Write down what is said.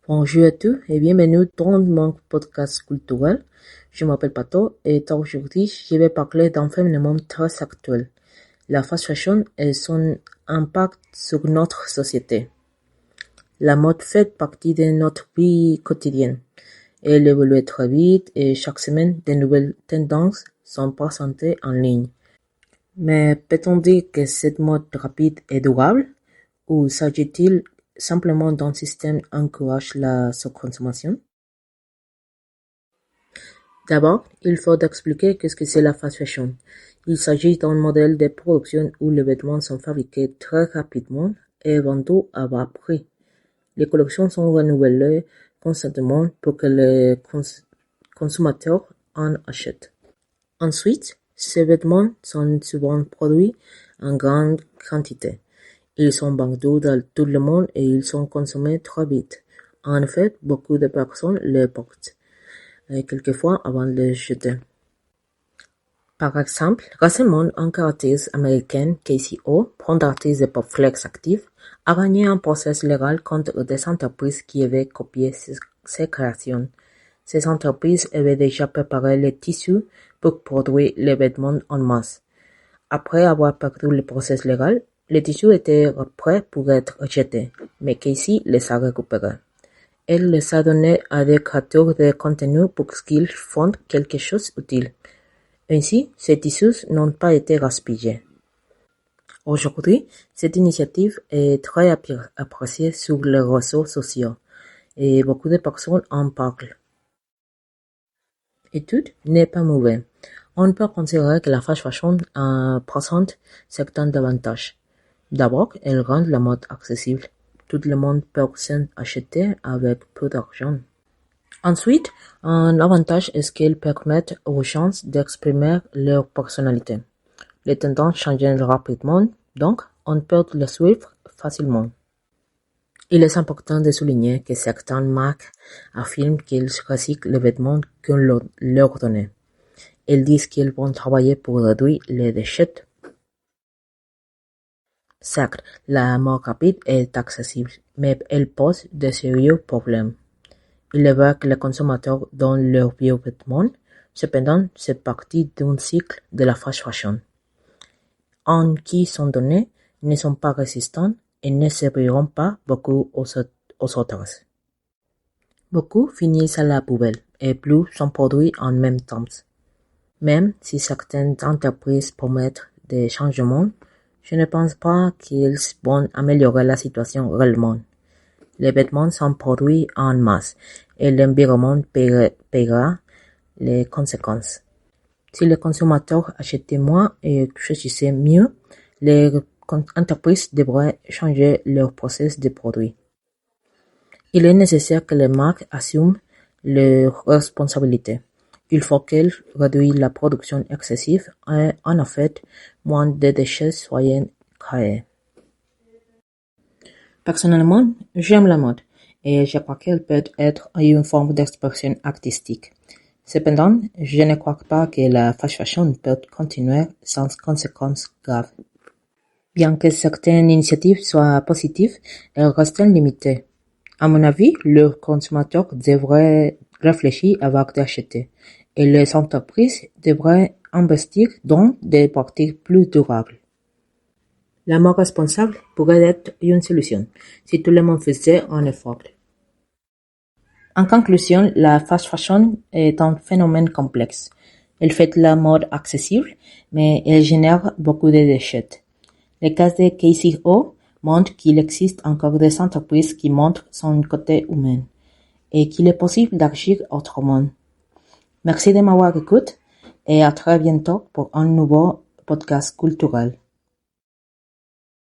Bonjour à tous et bienvenue dans mon podcast culturel. Je m'appelle Pato et aujourd'hui je vais parler d'un phénomène très actuel, la fast fashion et son impact sur notre société. La mode fait partie de notre vie quotidienne. Elle évolue très vite et chaque semaine de nouvelles tendances sont présentées en ligne. Mais peut-on dire que cette mode rapide est durable ou s'agit-il simplement d'un système qui encourage la surconsommation? D'abord, il faut expliquer qu'est-ce que c'est la fast fashion. Il s'agit d'un modèle de production où les vêtements sont fabriqués très rapidement et vendus à bas prix. Les collections sont renouvelées constamment pour que les consommateurs en achètent. Ensuite, ces vêtements sont souvent produits en grande quantité. Ils sont vendus dans tout le monde et ils sont consommés très vite. En effet, beaucoup de personnes les portent, quelquefois avant de les jeter. Par exemple, récemment, un artiste américain, Casey O, fondatrice de Popflex Active, a gagné un procès légal contre des entreprises qui avaient copié ses créations. Ces entreprises avaient déjà préparé les tissus pour produire les vêtements en masse. Après avoir perdu le procès légal, les tissus étaient prêts pour être jetés, mais Casey les a récupérés. Elle les a donnés à des créateurs de contenu pour qu'ils font quelque chose d'utile. Ainsi, ces tissus n'ont pas été gaspillés. Aujourd'hui, cette initiative est très appréciée sur les réseaux sociaux et beaucoup de personnes en parlent. Et tout n'est pas mauvais. On peut considérer que la fast fashion présente certains avantages. D'abord, elle rend la mode accessible. Tout le monde peut s'en acheter avec peu d'argent. Ensuite, un avantage est qu'elle permet aux gens d'exprimer leur personnalité. Les tendances changent rapidement, donc on peut les suivre facilement. Il est important de souligner que certaines marques affirment qu'ils recyclent les vêtements qu'on leur donne. Elles disent qu'ils vont travailler pour réduire les déchets. Certes, la mode rapide est accessible, mais elle pose de sérieux problèmes. Il est vrai que les consommateurs donnent leurs vieux vêtements, cependant, c'est partie d'un cycle de la fast fashion. En qui sont donnés ne sont pas résistants et ne serviront pas beaucoup aux autres. Beaucoup finissent à la poubelle et plus sont produits en même temps. Même si certaines entreprises promettent des changements, je ne pense pas qu'ils vont améliorer la situation réellement. Les vêtements sont produits en masse et l'environnement paiera les conséquences. Si les consommateurs achetaient moins et choisissaient mieux, les entreprises devraient changer leur process de produit. Il est nécessaire que les marques assument leurs responsabilités. Il faut qu'elles réduisent la production excessive et, en fait, moins de déchets soient créés. Personnellement, j'aime la mode et je crois qu'elle peut être une forme d'expression artistique. Cependant, je ne crois pas que la fast fashion peut continuer sans conséquences graves. Bien que certaines initiatives soient positives, elles restent limitées. À mon avis, les consommateurs devraient réfléchir avant d'acheter, et les entreprises devraient investir dans des pratiques plus durables. La mode responsable pourrait être une solution, si tout le monde faisait un effort. En conclusion, la fast fashion est un phénomène complexe. Elle fait la mode accessible, mais elle génère beaucoup de déchets. Le cas de Casey O montre qu'il existe encore des entreprises qui montrent son côté humain et qu'il est possible d'agir autrement. Merci de m'avoir écouté et à très bientôt pour un nouveau podcast culturel.